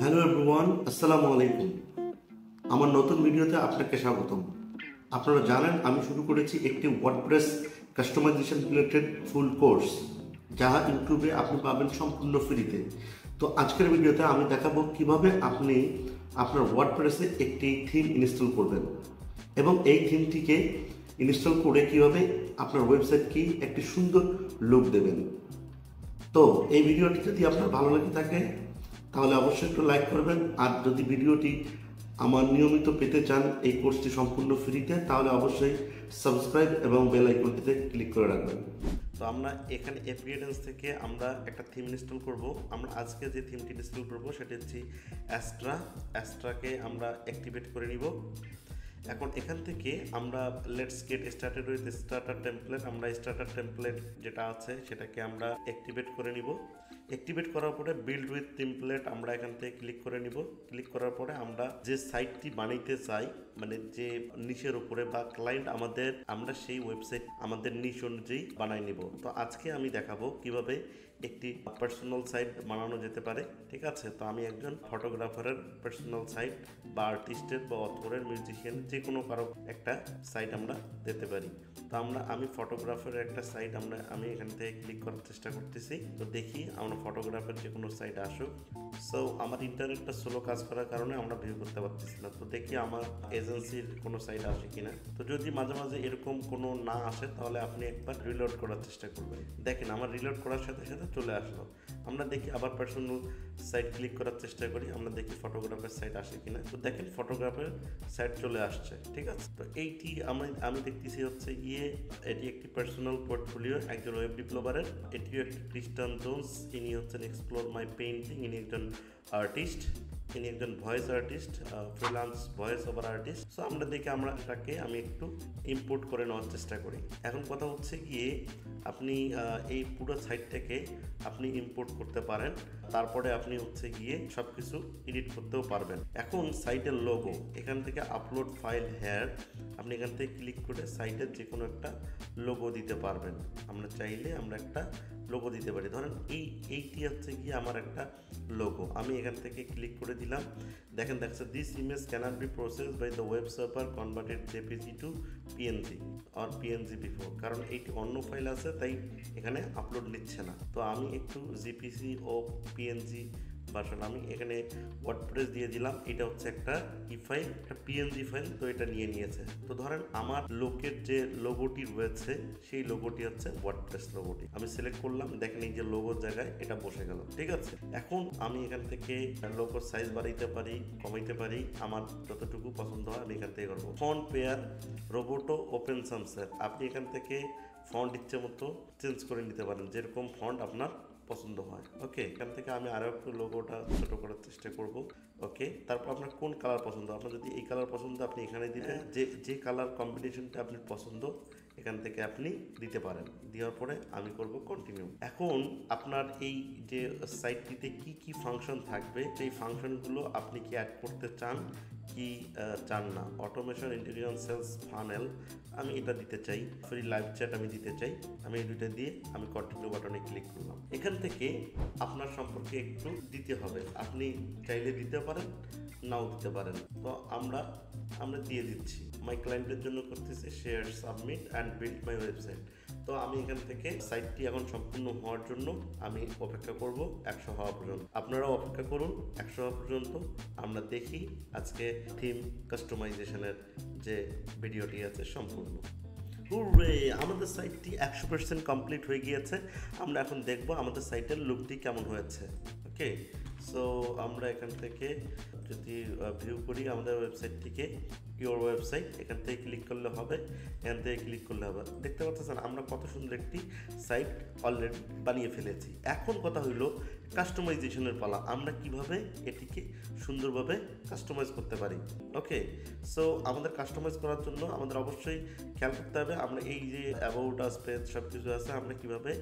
Hello everyone, আসসালামু আলাইকুম। আমার নতুন ভিডিওতে আপনাকে স্বাগতম। আপনারা জানেন আমি শুরু করেছি একটি WordPress customisation related full course, যা ইউটিউবে আপনি পাবেন সম্পূর্ণ ফ্রিতে। তো আজকের ভিডিওতে আমি দেখাবো কিভাবে আপনি আপনার ওয়ার্ডপ্রেসে একটি থিম ইনস্টল করবেন এবং এই থিমটিকে ইনস্টল করে কিভাবে আপনার ওয়েবসাইটকে একটি সুন্দর লুক দেবেন। তো এই ভিডিওটি যদি আপনার ভালো লেগে থাকে তাহলে অবশ্যই একটু লাইক করবেন, আর যদি ভিডিওটি আমার নিয়মিত পেতে চান এই কোর্সটি সম্পূর্ণ ফ্রিতে, তাহলে অবশ্যই সাবস্ক্রাইব এবং বেল আইকনটিতে ক্লিক করে রাখবেন। তো আমরা এখানে অ্যাপিয়ারেন্স থেকে আমরা একটা থিম ইনস্টল করব। আমরা আজকে যে থিমটি ইনস্টল করব সেটি হচ্ছে অ্যাস্ট্রাকে আমরা অ্যাক্টিভেট করে নিব। এখন এখান থেকে আমরা let's get started with starter template, আমরা স্টার্টার টেমপ্লেট যেটা আছে সেটাকে আমরা অ্যাক্টিভেট করে নিব। অ্যাক্টিভেট করার পরে বিল্ড উইথ টেমপ্লেট আমরা এখান থেকে ক্লিক করে নিব। ক্লিক করার পরে আমরা যে সাইটটি বানাইতে চাই, মানে যে নিচের উপরে বা ক্লায়েন্ট আমাদের, আমরা সেই ওয়েবসাইট আমাদের নিচ অনুযায়ী বানাই নিব। তো আজকে আমি দেখাবো কিভাবে একটি পার্সোনাল সাইট বানানো যেতে পারে। ঠিক আছে, তো আমি একজন ফটোগ্রাফারের পার্সোনাল সাইট বা আর্টিস্টের বা অথরের মিউজিশিয়ান যে কোনো কারো একটা সাইট আমরা দিতে পারি। তো আমি ফটোগ্রাফারের একটা সাইট আমি এখান থেকে ক্লিক করার চেষ্টা করতেছি। তো দেখি আমরা ফটোগ্রাফার যে কোনো সাইট আসুক। সো আমার ইন্টারনেটটা স্লো কাজ করার কারণে আমরা ভিউ করতে পারতেছি না। তো দেখি আমার এজেন্সির কোনো সাইট আসে কিনা। তো যদি মাঝে মাঝে এরকম কোনো না আসে তাহলে আপনি একবার রিলোড করার চেষ্টা করবেন। দেখেন আমার রিলোড করার সাথে সাথে চলে আসলো। আমরা দেখি আবার পার্সোনাল সাইট ক্লিক করার চেষ্টা করি, আমরা দেখি ফটোগ্রাফের সাইট আসে কিনা। তো দেখেন ফটোগ্রাফের সাইট চলে আসছে। ঠিক আছে, তো এইটি আমি দেখতেছি হচ্ছে এটি একটি পার্সোনাল পোর্টফোলিও একজন ওয়েব ডেভেলপারের। এটিও একটি ক্রিস্টান জোন্স, ইনি হচ্ছেন এক্সপ্লোর মাই পেইন্টিং, ইনি একজন আর্টিস্ট, ইনি একজন voice artist, freelance voice over artist. So আমরা দেখি আমি একটু ইম্পোর্ট করে নেওয়ার চেষ্টা করি। এখন কথা হচ্ছে গিয়ে আপনি এই পুরো সাইটটাকে আপনি ইম্পোর্ট করতে পারেন, তারপরে আপনি হচ্ছে গিয়ে সব কিছু এডিট করতেও পারবেন। এখন সাইটের লোগো এখান থেকে আপলোড ফাইল হেয়ার, আপনি এখান থেকে ক্লিক করে সাইটের যে কোনো একটা লোগো দিতে পারবেন। আমরা চাইলে আমরা একটা লোগো দিতে পারি। ধরেন এইটি হচ্ছে গিয়ে আমার একটা লোগো, আমি এখান থেকে ক্লিক করে দিলাম। দেখছে this image cannot be process by the web server converted JPG to PNG or PNG before, কারণ এইটি অন্য ফাইল আছে তাই এখানে আপলোড নিচ্ছে না। তো আমি একটু জিপিসি ও পিএনজি ভার্সন আমি এখানে ওয়ার্ডপ্রেস দিয়ে দিলাম। এটা হচ্ছে একটা ফাইল, একটা পিএনজি ফাইল, তো এটা নিয়েছে। তো ধরেন আমার লোকের যে লোগোটি রয়েছে সেই লোগোটি হচ্ছে ওয়ার্ডপ্রেস লোগোটি, আমি সিলেক্ট করলাম। দেখেন এই যে লোগোর জায়গায় এটা বসে গেল। ঠিক আছে, এখন আমি এখান থেকে লোগোর সাইজ বাড়াইতে পারি, কমাইতে পারি, আমার যতটুকু পছন্দ হয় আমি এখান থেকে করবো। ফন্ট পেয়ার রোবোটো ওপেন সামসের, আপনি এখান থেকে ফন্ট ইচ্ছে মতো চেঞ্জ করে নিতে পারেন, যেরকম ফন্ট আপনার পছন্দ হয়। ওকে, এখান থেকে আমি আরও একটু লোগোটা ছোটো করার চেষ্টা করব। ওকে, তারপর আপনার কোন কালার পছন্দ, আপনার যদি এই কালার পছন্দ আপনি এখানে দিবেন, যে কালার কম্বিনেশনটা আপনার পছন্দ এখান থেকে আপনি দিতে পারেন। দেওয়ার পরে আমি করব কন্টিনিউ। এখন আপনার এই যে সাইটটিতে কি কি ফাংশন থাকবে সেই ফাংশনগুলো আপনি কি অ্যাড করতে চান কি চান না। অটোমেশন, ইন্টেলিজেন্স, সেলস ফানেল আমি এটা দিতে চাই, ফ্রি লাইভ চ্যাট আমি দিতে চাই। আমি এই দুইটা দিয়ে আমি কন্টিনিউ বাটনে ক্লিক করলাম। এখান থেকে আপনার সম্পর্কে একটু দিতে হবে, আপনি চাইলে দিতে পারেন, নাও দিতে পারেন। তো আমরা দিয়ে দিচ্ছি। মাই ক্লায়েন্টের জন্য করতেছি share, submit and build my website. তো আমি এখান থেকে সাইটটি এখন সম্পূর্ণ হওয়ার জন্য আমি অপেক্ষা করব 100 হওয়া পর্যন্ত। আপনারাও অপেক্ষা করুন 100 হওয়া পর্যন্ত। আমরা দেখি আজকে থিম কাস্টমাইজেশনের যে ভিডিওটি আছে সম্পূর্ণ। হুররে, আমাদের সাইটটি 100% কমপ্লিট হয়ে গিয়েছে। আমরা এখন দেখব আমাদের সাইটের লুকটি কেমন হয়েছে। ওকে, সো আমরা এখান থেকে যদি ভিউ করি আমাদের ওয়েবসাইটটিকে, ইওর ওয়েবসাইট, এখান থেকে ক্লিক করলে হবে, এখান থেকে ক্লিক করলে হবে। দেখতে পাচ্ছেন আমরা কত সুন্দর একটি সাইট অলরেডি বানিয়ে ফেলেছি। এখন কথা হইলো কাস্টমাইজেশনের পালা, আমরা কিভাবে এটিকে সুন্দরভাবে কাস্টমাইজ করতে পারি। ওকে, সো আমাদের কাস্টমাইজ করার জন্য আমাদের অবশ্যই খেয়াল করতে হবে আমরা এই যে অ্যাবাউট আস পেজ সব কিছু আছে আমরা কিভাবে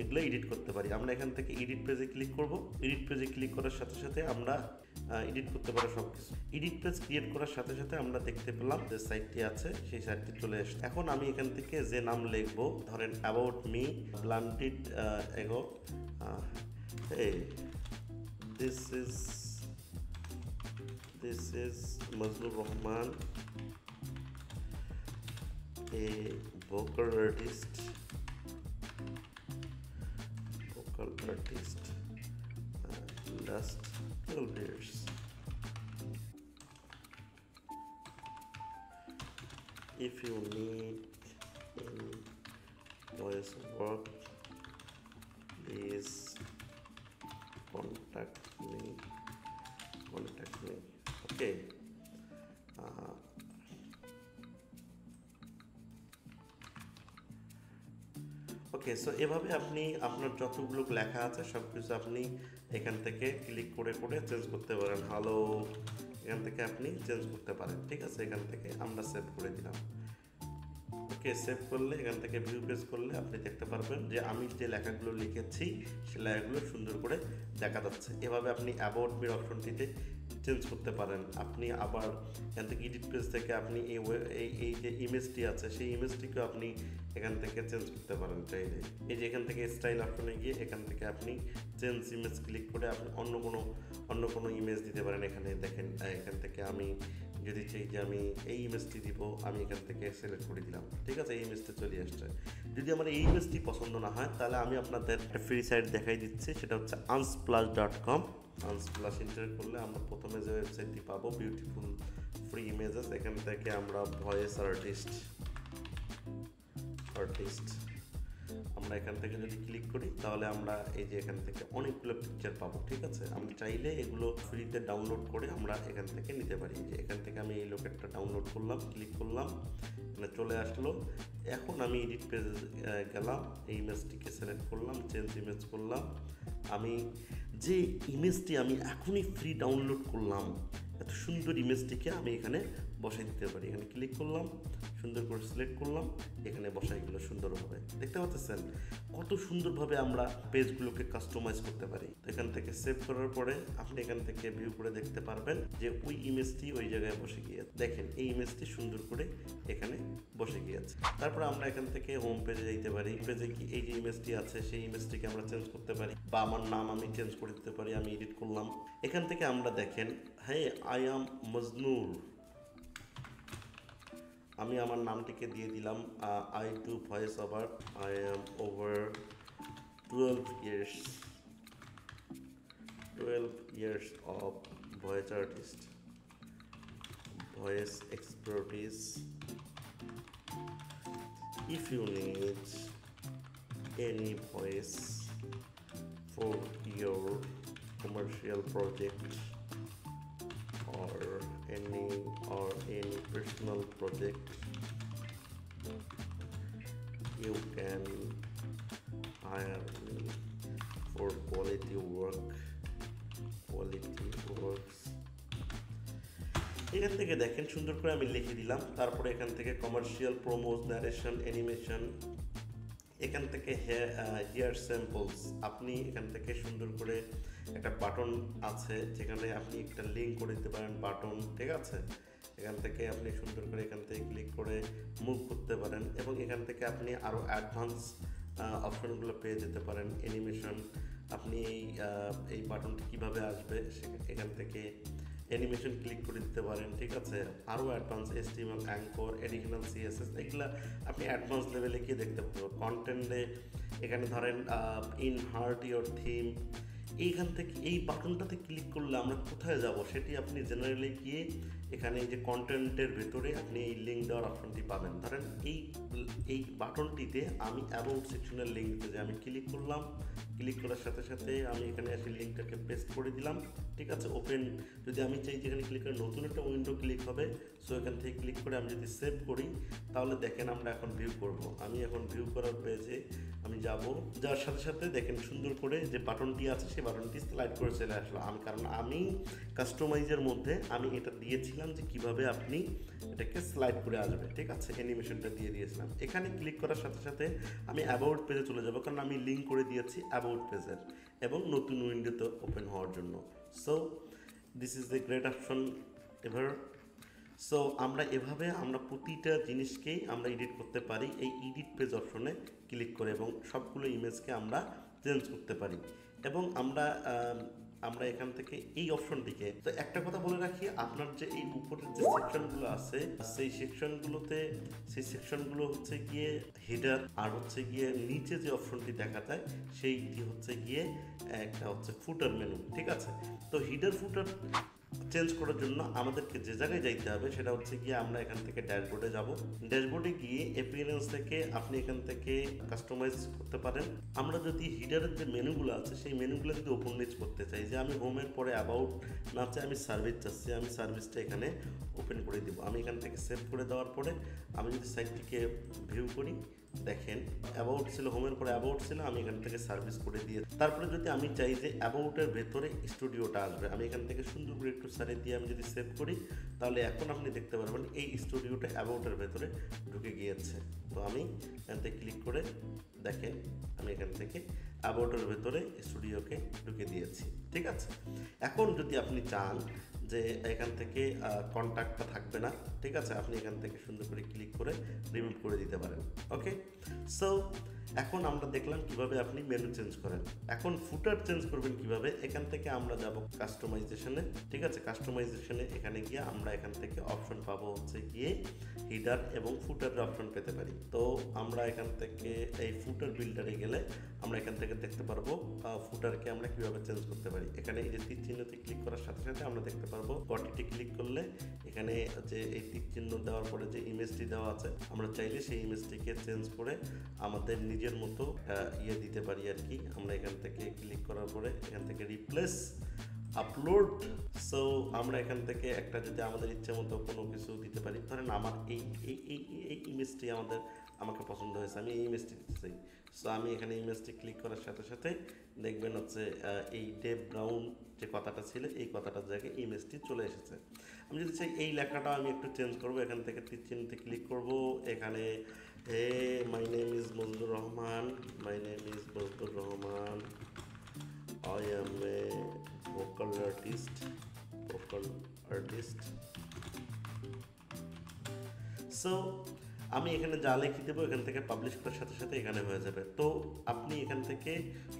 এগুলো এডিট করতে পারি। আমরা এখান থেকে এডিট পেজে ক্লিক করব। এডিট পেজে ক্লিক করার সাথে সাথে আমরা এডিট করতে পারি সব কিছু। এডিট পেজ ক্রিয়েট করার সাথে সাথে আমরা দেখতে পেলাম যে সাইটটি আছে সেই সাইটটি চলে এসেছে। এখন আমি এখান থেকে যে নাম লিখবো, ধরেন অ্যাবাউট মি ব্লান্টেড এগো, hey, this is This is Mazlur Rahman, a vocal artist. Last 12 years. If you need any voice work, please contact me. Okay. Okay, so এভাবে আপনি আপনার যতগুলো লেখা আছে সব কিছু আপনি এখান থেকে ক্লিক করে চেঞ্জ করতে পারেন। হ্যালো, এখান থেকে আপনি চেঞ্জ করতে পারেন। ঠিক আছে, এখান থেকে আমরা সেভ করে দিলাম। ওকে, সেভ করলে এখান থেকে ভিউ পেজ করলে আপনি দেখতে পারবেন যে আমি যে লেখাগুলো লিখেছি সে লেখাগুলো সুন্দর করে দেখা যাচ্ছে। এভাবে আপনি অ্যাবাউট মির অপশনটিতে চেঞ্জ করতে পারেন। আপনি আবার এখান থেকে এডিট পেজ থেকে আপনি এই যে ইমেজটি আছে সেই ইমেজটিকেও আপনি এখান থেকে চেঞ্জ করতে পারেন চাইলে। এই যে এখান থেকে স্টাইল অপশনে গিয়ে এখান থেকে আপনি চেঞ্জ ইমেজ ক্লিক করে আপনি অন্য কোনো ইমেজ দিতে পারেন। এখানে দেখেন, এখান থেকে আমি যদি চাই যে আমি এই ইমেজটি দিব, আমি এখান থেকে সিলেক্ট করে দিলাম। ঠিক আছে, এই ইমেজটা চলে আসছে। যদি আমার এই ইমেজটি পছন্দ না হয় তাহলে আমি আপনাদের একটা ফ্রি সাইট দেখাই দিচ্ছি, সেটা হচ্ছে unsplash.com। unsplash এন্টার করলে আমরা প্রথমে যে ওয়েবসাইটটি পাবো, বিউটিফুল ফ্রি ইমেজেস। এখান থেকে আমরা ভয়েস আর্টিস্ট আমরা এখান থেকে যদি ক্লিক করি তাহলে আমরা এই যে এখান থেকে অনেকগুলো পিকচার পাবো। ঠিক আছে, আমি চাইলে এগুলো ফ্রিতে ডাউনলোড করে আমরা এখান থেকে নিতে পারি। যে এখান থেকে আমি এই লোকেটটা ডাউনলোড করলাম, ক্লিক করলাম, মানে চলে আসলো। এখন আমি এডিট পেজে গেলাম, এই ইমেজটিকে সিলেক্ট করলাম, চেঞ্জ ইমেজ করলাম। আমি যে ইমেজটি আমি এখনই ফ্রি ডাউনলোড করলাম, এত সুন্দর ইমেজটিকে আমি এখানে বসাই দিতে পারি। এখানে ক্লিক করলাম, সুন্দর করে সিলেক্ট করলাম, এখানে বসাইগুলো সুন্দরভাবে দেখতে পাচ্ছেন কত সুন্দরভাবে আমরা পেজগুলোকে কাস্টমাইজ করতে পারি। তো এখান থেকে সেভ করার পরে আপনি এখান থেকে ভিউ করে দেখতে পারবেন যে ওই ইমেজটি ওই জায়গায় বসে গিয়েছে। দেখেন, এই ইমেজটি সুন্দর করে এখানে বসে গিয়েছে। তারপরে আমরা এখান থেকে হোম পেজে যাইতে পারি। পেজে কি এই যে ইমেজটি আছে সেই ইমেজটিকে আমরা চেঞ্জ করতে পারি, বা আমার নাম আমি চেঞ্জ করে দিতে পারি। আমি এডিট করলাম, এখান থেকে আমরা দেখেন, হ্যাঁ, আই অ্যাম মজনুর, আমি আমার নামটিকে দিয়ে দিলাম। I do voice over, I am over 12 years of voice artist, voice expertise. If you need any voice for your commercial project or any personal project, you can hire me for quality works. এখান থেকে দেখেন সুন্দর করে আমি লিখে দিলাম। তারপরে এখান থেকে কমার্শিয়াল, প্রোমোস, ন্যারেশন, অ্যানিমেশন, এখান থেকে হেয়ার স্যাম্পলস। আপনি এখান থেকে সুন্দর করে একটা বাটন আছে যেখানে আপনি একটা লিঙ্ক করে দিতে পারেন বাটন। ঠিক আছে, এখান থেকে আপনি সুন্দর করে এখান থেকে ক্লিক করে মুভ করতে পারেন, এবং এখান থেকে আপনি আরও অ্যাডভান্স অপশনগুলো পেয়ে যেতে পারেন। অ্যানিমেশন, আপনি এই বাটনটি কীভাবে আসবে এখান থেকে অ্যানিমেশন ক্লিক করে দিতে পারেন। ঠিক আছে, আরও advance HTML, anchor, additional CSS, এগুলো আপনি অ্যাডভান্স লেভেলে গিয়ে দেখতে পাবেন। কন্টেন্টে এখানে ধরেন ইনহার্ট ইওর থিম, এইখান থেকে এই বাটনটাতে ক্লিক করলে আমরা কোথায় যাব সেটি আপনি জেনারেলি গিয়ে এখানে যে কন্টেন্টের ভেতরে আপনি এই লিঙ্ক দেওয়ার অপশনটি পাবেন। ধরেন এই বাটনটিতে আমি অ্যাবাউট সেকশনের লিঙ্ক দিতে যাই, আমি ক্লিক করলাম, ক্লিক করার সাথে সাথে আমি এখানে এসে লিঙ্কটাকে পেস্ট করে দিলাম। ঠিক আছে, ওপেন, যদি আমি চাই যেখানে ক্লিক করে নতুন একটা উইন্ডো ক্লিক হবে, সো এখান থেকে ক্লিক করে আমি যদি সেভ করি তাহলে দেখেন আমরা এখন ভিউ করব। আমি এখন ভিউ করার পেজে আমি যাব, যাওয়ার সাথে সাথে দেখেন সুন্দর করে যে বাটনটি আছে সেই বাটনটি স্লাইড করে চলে আসলো। কারণ আমি কাস্টমাইজের মধ্যে আমি এটা দিয়েছিলাম যে কিভাবে আপনি এটাকে স্লাইড করে আসবে। ঠিক আছে, অ্যানিমেশনটা দিয়ে দিয়েছিলাম। এখানে ক্লিক করার সাথে সাথে আমি অ্যাবাউট পেজে চলে যাব, কারণ আমি লিঙ্ক করে দিয়েছি অ্যাবাউট পেজের এবং নতুন উইন্ডোতে ওপেন হওয়ার জন্য। So this is the great option ever. So আমরা এভাবে আমরা প্রতিটা জিনিসকেই আমরা এডিট করতে পারি এই এডিট পেজ অপশনে ক্লিক করে, এবং সবগুলো ইমেজকে আমরা চেঞ্জ করতে পারি। এবং আমরা আমরা এখান থেকে এই অপশনটিকে, তো একটা কথা বলে রাখি, আপনার যে এই উপরের যে সেকশনগুলো আছে সেই সেকশনগুলো হচ্ছে গিয়ে হেডার, আর হচ্ছে গিয়ে নিচে যে অপশনটি দেখা যায় সেইটি হচ্ছে গিয়ে একটা হচ্ছে ফুটার মেনু। ঠিক আছে, তো হেডার ফুটার চেঞ্জ করার জন্য আমাদেরকে যে জায়গায় যাইতে হবে সেটা হচ্ছে গিয়ে আমরা এখান থেকে ড্যাশবোর্ডে যাব। ড্যাশবোর্ডে গিয়ে অ্যাপিয়ারেন্স থেকে আপনি এখান থেকে কাস্টমাইজ করতে পারেন। আমরা যদি হিডারের যে মেনুগুলো আছে সেই মেনুগুলো যদি ওপেন নিচ করতে চাই, যে আমি হোমের পরে অ্যাবাউট না চাই, আমি সার্ভিস চাচ্ছি, আমি সার্ভিসটা এখানে ওপেন করে দিব। আমি এখান থেকে সেভ করে দেওয়ার পরে আমি যদি সাইটটিকে ভিউ করি, দেখেন অ্যাবাউট ছিল, হোমের পরে অ্যাবাউট ছিল, আমি এখান থেকে সার্ভিস করে দিয়ে, তারপরে যদি আমি চাই যে অ্যাবাউটের ভেতরে স্টুডিওটা আসবে, আমি এখান থেকে সুন্দর করে একটু সারি দিয়ে আমি যদি সেভ করি, তাহলে এখন আপনি দেখতে পারবেন এই স্টুডিওটা অ্যাবাউটের ভেতরে ঢুকে গিয়েছে। তো আমি এখান থেকে ক্লিক করে দেখেন আমি এখান থেকে অ্যাবাউটের ভেতরে স্টুডিওকে ঢুকে দিয়েছি। ঠিক আছে, এখন যদি আপনি চান যে এখান থেকে কন্ট্যাক্টটা থাকবে না, ঠিক আছে, আপনি এখান থেকে সুন্দর করে ক্লিক করে রিমুভ করে দিতে পারেন। ওকে, সো এখন আমরা দেখলাম কিভাবে আপনি মেনু চেঞ্জ করেন। এখন ফুটার চেঞ্জ করবেন কিভাবে, এখান থেকে আমরা যাব কাস্টমাইজেশনে। ঠিক আছে, কাস্টমাইজেশনে এখানে গিয়ে আমরা এখান থেকে অপশন পাবো হচ্ছে গিয়ে হিডার এবং ফুটারের অপশন পেতে পারি। তো আমরা এখান থেকে এই ফুটার বিল্ডারে গেলে আমরা এখান থেকে দেখতে পারবো ফুটারকে আমরা কিভাবে চেঞ্জ করতে পারি। এখানে এই যে তীর চিহ্নতে ক্লিক করার সাথে সাথে আমরা দেখতে পারবো বডিতে ক্লিক করলে এখানে যে এই তীর চিহ্ন দেওয়ার পরে যে ইমেজটি দেওয়া আছে, আমরা চাইলে সেই ইমেজটিকে চেঞ্জ করে আমাদের নিজের মতো দিতে পারি আর কি। আমরা এখান থেকে ক্লিক করার পরে এখান থেকে রিপ্লেস আপলোড, সো আমরা এখান থেকে একটা যদি আমাদের ইচ্ছে মতো কোনো কিছু দিতে পারি, ধরেন আমার এই ইমেজটি আমাকে পছন্দ হয়েছে, আমি এই ইমেজটি দিতে চাই। সো আমি এখানে ইমেজটি ক্লিক করার সাথে সাথে দেখবেন হচ্ছে এই ডেভ ব্রাউন যে কথাটা ছিল এই কথাটার জায়গায় ইমেজটি চলে এসেছে। আমি যদি চাই এই লেখাটা আমি একটু চেঞ্জ করব, এখান থেকে তীর চিহ্নতে ক্লিক করব, এখানে my name is Majnur Rahman, I am a vocal artist. So আমি এখানে যা লিখে দেবো এখান থেকে পাবলিশ করার সাথে সাথে এখানে হয়ে যাবে। তো আপনি এখান থেকে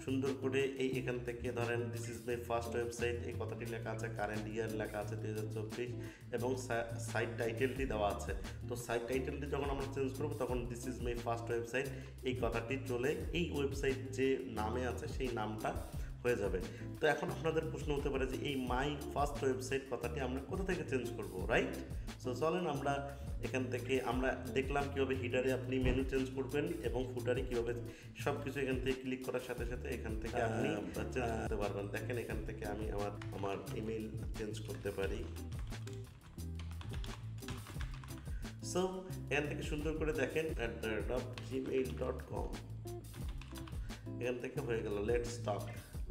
সুন্দর করে এখান থেকে ধরেন this is my first website, এই কথাটি লেখা আছে, কারেন্ট ইয়ার লেখা আছে 2024 এবং সাইট টাইটেলটি দেওয়া আছে। তো সাইট টাইটেলটি যখন আমরা চেঞ্জ করবো তখন this is my first website এই কথাটি চলে এই ওয়েবসাইট যে নামে আছে সেই নামটা হয়ে যাবে। তো এখন আপনাদের প্রশ্ন হতে পারে যে এই মাই ফার্স্ট ওয়েবসাইট কথাটি আমরা কোথা থেকে চেঞ্জ করব, রাইট? সো চলেন আমরা এখান থেকে আমরা দেখলাম কীভাবে হিডারে আপনি মেনু চেঞ্জ করবেন এবং ফুটারে কীভাবে সব কিছু এখান থেকে ক্লিক করার সাথে সাথে এখান থেকে আপনি চেঞ্জ করতে পারবেন। দেখেন এখান থেকে আমি আমার ইমেল চেঞ্জ করতে পারি। সো এখান থেকে সুন্দর করে দেখেন @gmail.com এখান থেকে হয়ে গেল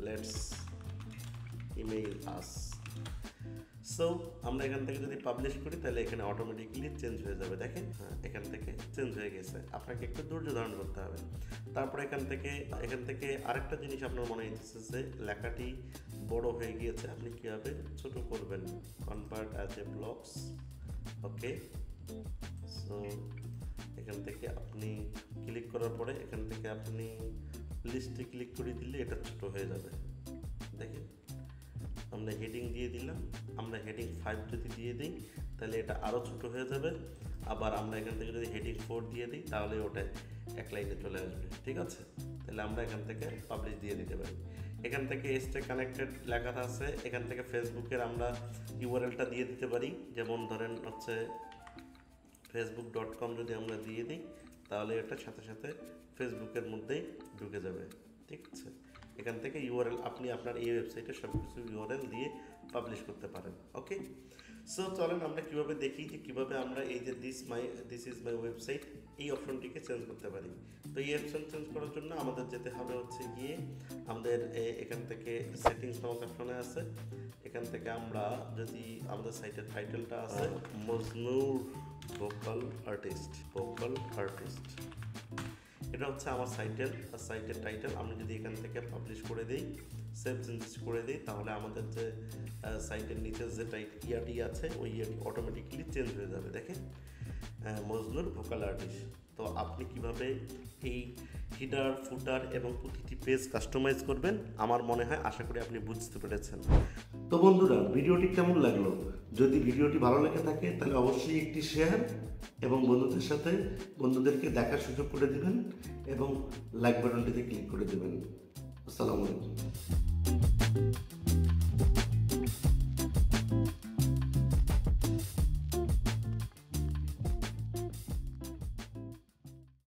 লেটস ইমেইল আস। সো আমরা এখান থেকে যদি পাবলিশ করি তাহলে এখানে অটোমেটিকলি চেঞ্জ হয়ে যাবে। দেখেন এখান থেকে চেঞ্জ হয়ে গেছে, আপনাকে একটু ধৈর্য ধারণ করতে হবে। তারপরে এখান থেকে আরেকটা জিনিস আপনার মনে হচ্ছে যে লেখাটি বড় হয়ে গিয়েছে, আপনি কীভাবে ছোট করবেন, convert as a blocks. Okay, so এখান থেকে আপনি ক্লিক করার পরে এখান থেকে আপনি লিস্টে ক্লিক করে দিলে এটা ছোট হয়ে যাবে। দেখেন আমরা হেডিং দিয়ে দিলাম, আমরা হেডিং 5 যদি দিয়ে দিই তাহলে এটা আরও ছোট হয়ে যাবে। আবার আমরা এখান থেকে যদি হেডিং 4 দিয়ে দিই তাহলে ওটা এক লাইনে চলে আসবে। ঠিক আছে, তাহলে আমরা এখান থেকে পাবলিশ দিয়ে দিতে পারি। এখান থেকে স্টে কানেক্টেড লেখা আছে, এখান থেকে ফেসবুকের আমরা ইউআরএলটা দিয়ে দিতে পারি। যেমন ধরেন হচ্ছে facebook.com যদি আমরা দিয়ে দিই তাহলে এটা সাথে সাথে ফেসবুকের মধ্যেই ঢুকে যাবে। ঠিক আছে, এখান থেকে ইউআরএল আপনি আপনার এই ওয়েবসাইটে সব কিছু ইউআরএল দিয়ে পাবলিশ করতে পারেন। ওকে, সো চলেন আমরা কীভাবে দেখি যে কীভাবে আমরা এই যে দিস ইজ মাই ওয়েবসাইট এই অপশনটিকে চেঞ্জ করতে পারি। তো এই অপশন চেঞ্জ করার জন্য আমাদের যেতে হবে হচ্ছে গিয়ে আমাদের এখান থেকে সেটিংস নামক অপশনে আছে, এখান থেকে আমরা যদি আমাদের সাইটের টাইটেলটা আছে মজনুর ভোকাল আর্টিস্ট, এটা হচ্ছে আমার সাইটের টাইটেল। আমি যদি এখান থেকে পাবলিশ করে দিই, সেভ চেঞ্জেস করে দিই, তাহলে আমাদের যে সাইটের নিচে যে ইয়াটি আছে ওই ইয়াটি অটোমেটিকলি চেঞ্জ হয়ে যাবে। দেখেন মজনুর ভোকাল আর্টিস্ট। তো তো আপনি কিভাবে এই হিডার ফুটার এবং প্রতিটি পেজ কাস্টমাইজ করবেন আমার মনে হয়, আশা করি আপনি বুঝতে পেরেছেন। তো বন্ধুরা, ভিডিওটি কেমন লাগলো? যদি ভিডিওটি ভালো লেগে থাকে তাহলে অবশ্যই একটি শেয়ার এবং বন্ধুদেরকে দেখার সুযোগ করে দিবেন এবং লাইক বাটনটিতে ক্লিক করে দেবেন। আসসালামু আলাইকুম।